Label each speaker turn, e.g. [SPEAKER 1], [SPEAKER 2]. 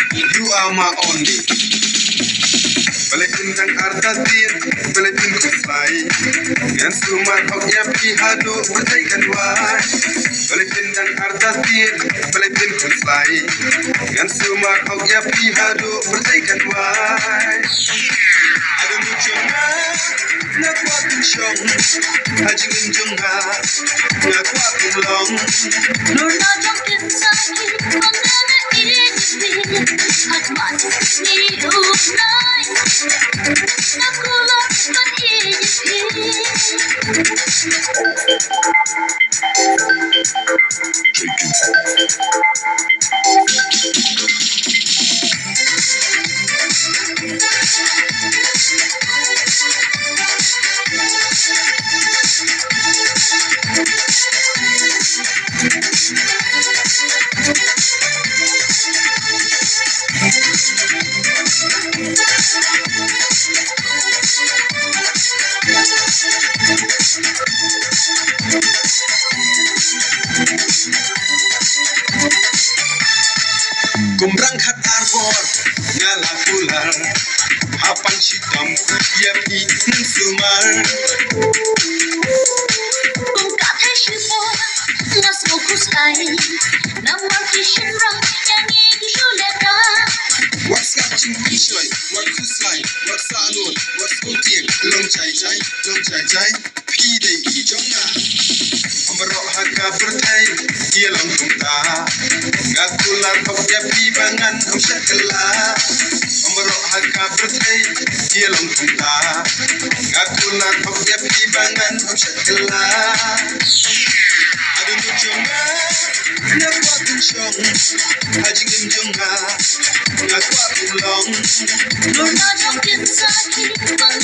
[SPEAKER 1] You are my only. Balatin dan artatir, balatin kuslai. Yang sumar hok ya pihadu bertaikan wai. Balatin dan artatir, balatin kuslai. Yang sumar hok ya pihadu bertaikan wai. Ada mucunga, nak waktu syong, hajingin jungha, nak waktu long.
[SPEAKER 2] Nur na jong kinsaki, kondana inisip, hatmat ni unay. Nakulak man inisip.
[SPEAKER 1] Kumrang arbor ngala pular hapan sitam ya pi sumar
[SPEAKER 2] Kung katay shipo, nas mo kusay, namang kishinrang, yang igishuleta.
[SPEAKER 1] what's catching kishoy what kuslai what salon what's cooking long chai pi de I jonga amro haka pertai ia long tumta ngakular hok ya pi bangan am shakla amro haka pertai ia long tumta ngakular hok ya pi bangan am shakla adu jonga nak waktu syong hajingin jonga nak waktu long
[SPEAKER 2] Nur na jong kinsaki, kondana